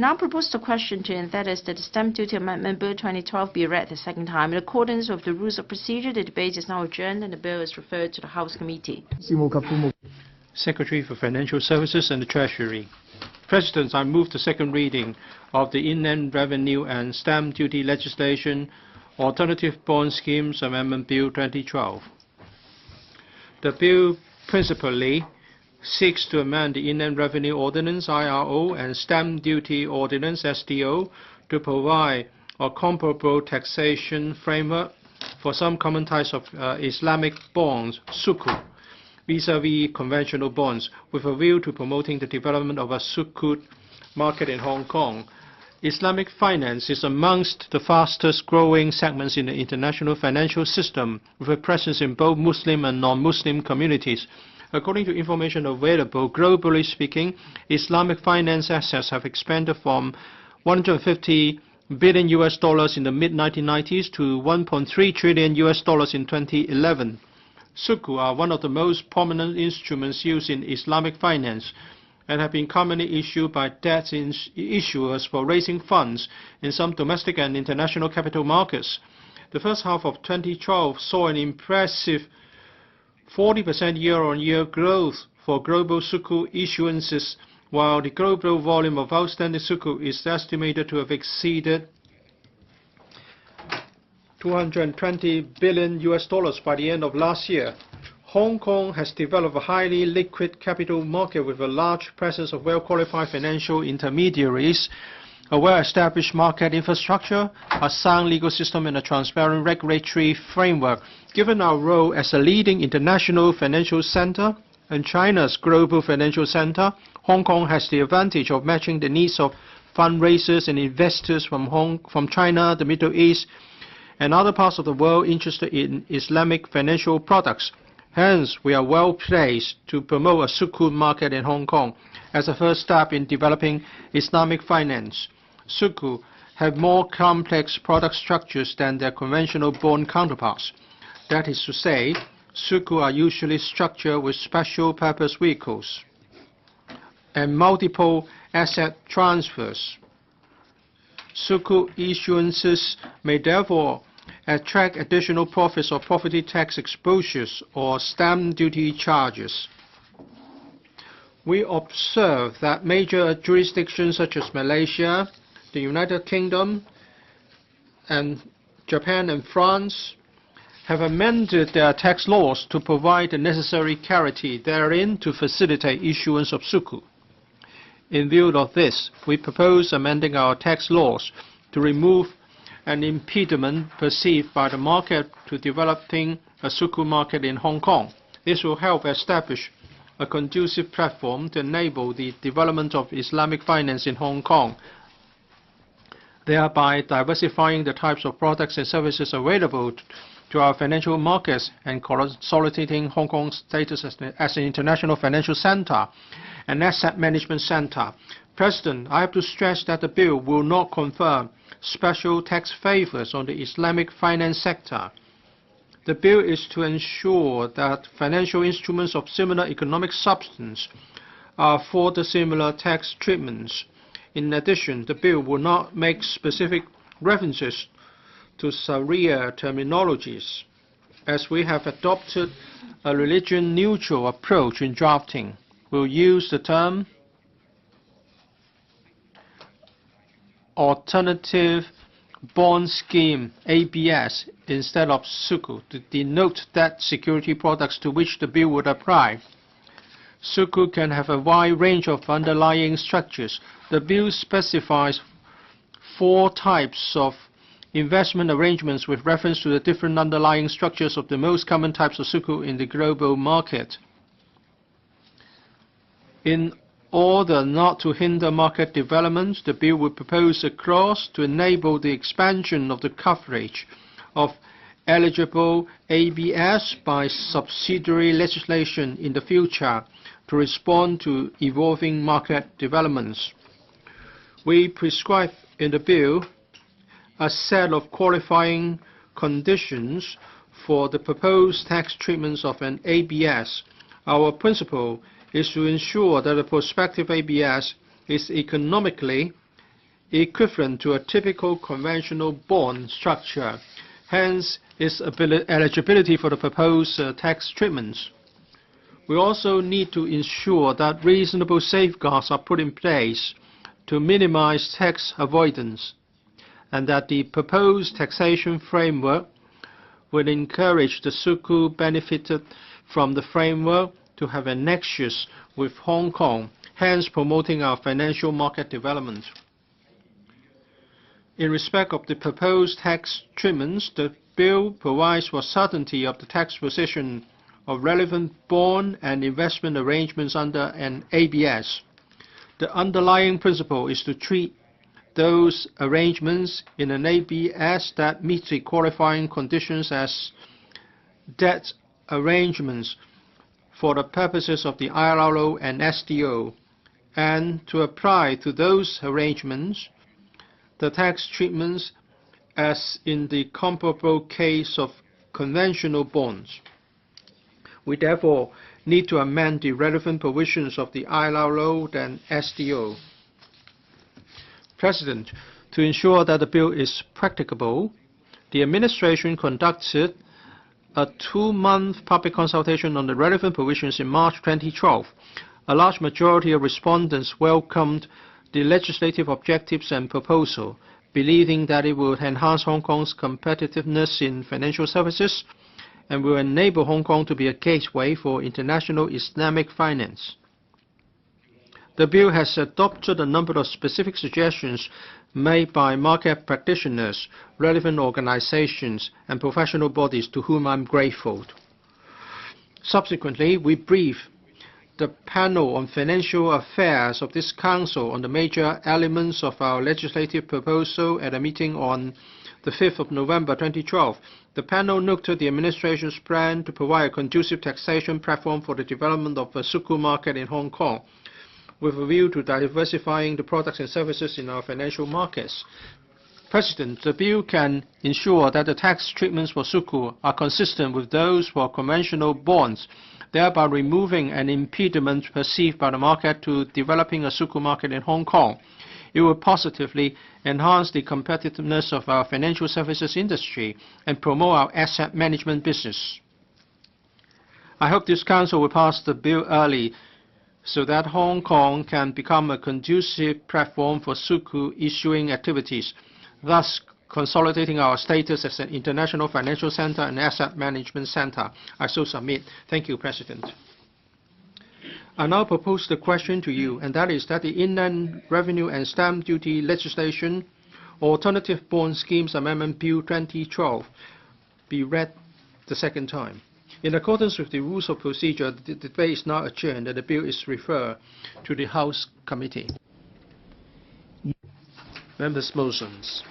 now propose the question to, and that is that the Stamp Duty Amendment Bill 2012 be read the second time. In accordance with the rules of procedure, the debate is now adjourned and the bill is referred to the House Committee. Secretary for Financial Services and the Treasury. President, I move the second reading of the Inland Revenue and Stamp Duty Legislation Alternative Bond Schemes Amendment Bill 2012. The bill principally seeks to amend the Inland Revenue Ordinance (IRO) and Stamp Duty Ordinance (SDO) to provide a comparable taxation framework for some common types of Islamic bonds (sukuk) vis-à-vis conventional bonds, with a view to promoting the development of a sukuk market in Hong Kong. Islamic finance is amongst the fastest growing segments in the international financial system, with a presence in both Muslim and non-Muslim communities. According to information available, globally speaking, Islamic finance assets have expanded from $150 billion in the mid-1990s to $1.3 trillion in 2011. Sukuk are one of the most prominent instruments used in Islamic finance and have been commonly issued by debt issuers for raising funds in some domestic and international capital markets. The first half of 2012 saw an impressive 40% year-on-year growth for global sukuk issuances, while the global volume of outstanding sukuk is estimated to have exceeded $220 billion by the end of last year. Hong Kong has developed a highly liquid capital market with a large presence of well-qualified financial intermediaries, a well-established market infrastructure, a sound legal system, and a transparent regulatory framework. Given our role as a leading international financial center and China's global financial center, Hong Kong has the advantage of matching the needs of fundraisers and investors from China, the Middle East, and other parts of the world interested in Islamic financial products. Hence, we are well placed to promote a sukuk market in Hong Kong as a first step in developing Islamic finance. Sukuk have more complex product structures than their conventional bond counterparts. That is to say, sukuk are usually structured with special purpose vehicles and multiple asset transfers. Sukuk issuances may therefore attract additional profits or property tax exposures or stamp duty charges. We observe that major jurisdictions such as Malaysia, the United Kingdom, and Japan and France have amended their tax laws to provide the necessary clarity therein to facilitate issuance of sukuk. In view of this, we propose amending our tax laws to remove an impediment perceived by the market to developing a sukuk market in Hong Kong. This will help establish a conducive platform to enable the development of Islamic finance in Hong Kong, thereby diversifying the types of products and services available to our financial markets and consolidating Hong Kong's status as an international financial center and asset management center. President, I have to stress that the bill will not confer special tax favors on the Islamic finance sector. The bill is to ensure that financial instruments of similar economic substance are afforded similar tax treatments. In addition, the bill will not make specific references to Sharia terminologies, as we have adopted a religion-neutral approach in drafting. We'll use the term Alternative Bond Scheme (ABS) instead of sukuk to denote debt security products to which the bill would apply. Sukuk can have a wide range of underlying structures. The bill specifies 4 types of investment arrangements with reference to the different underlying structures of the most common types of sukuk in the global market. In order not to hinder market development, the bill will propose a clause to enable the expansion of the coverage of eligible ABS by subsidiary legislation in the future to respond to evolving market developments. We prescribe in the bill a set of qualifying conditions for the proposed tax treatments of an ABS. Our principle is to ensure that the prospective ABS is economically equivalent to a typical conventional bond structure, hence its eligibility for the proposed tax treatments. We also need to ensure that reasonable safeguards are put in place to minimize tax avoidance, and that the proposed taxation framework will encourage the Sukuk benefited from the framework to have a nexus with Hong Kong, hence promoting our financial market development. In respect of the proposed tax treatments, the bill provides for certainty of the tax position of relevant bond and investment arrangements under an ABS. The underlying principle is to treat those arrangements in an ABS that meet the qualifying conditions as debt arrangements for the purposes of the ILRO and SDO, and to apply to those arrangements the tax treatments as in the comparable case of conventional bonds. We therefore need to amend the relevant provisions of the ILRO and SDO. President, to ensure that the bill is practicable, the administration conducted a 2-month public consultation on the relevant provisions in March 2012. A large majority of respondents welcomed the legislative objectives and proposal, believing that it would enhance Hong Kong's competitiveness in financial services and will enable Hong Kong to be a gateway for international Islamic finance. The bill has adopted a number of specific suggestions made by market practitioners, relevant organizations, and professional bodies to whom I'm grateful. Subsequently, we briefed the panel on financial affairs of this Council on the major elements of our legislative proposal at a meeting on the 5th of November 2012. The panel noted the administration's plan to provide a conducive taxation platform for the development of a Sukuk market in Hong Kong, with a view to diversifying the products and services in our financial markets. President, the bill can ensure that the tax treatments for Sukuk are consistent with those for conventional bonds, thereby removing an impediment perceived by the market to developing a Sukuk market in Hong Kong. It will positively enhance the competitiveness of our financial services industry and promote our asset management business. I hope this Council will pass the bill early so that Hong Kong can become a conducive platform for Sukuk issuing activities, thus consolidating our status as an international financial center and asset management center. I so submit. Thank you, President. I now propose the question to you, and that is that the Inland Revenue and Stamp Duty Legislation Alternative Bond Schemes Amendment Bill 2012 be read the second time. In accordance with the rules of procedure, the debate is now adjourned and the bill is referred to the House Committee. Members' motions.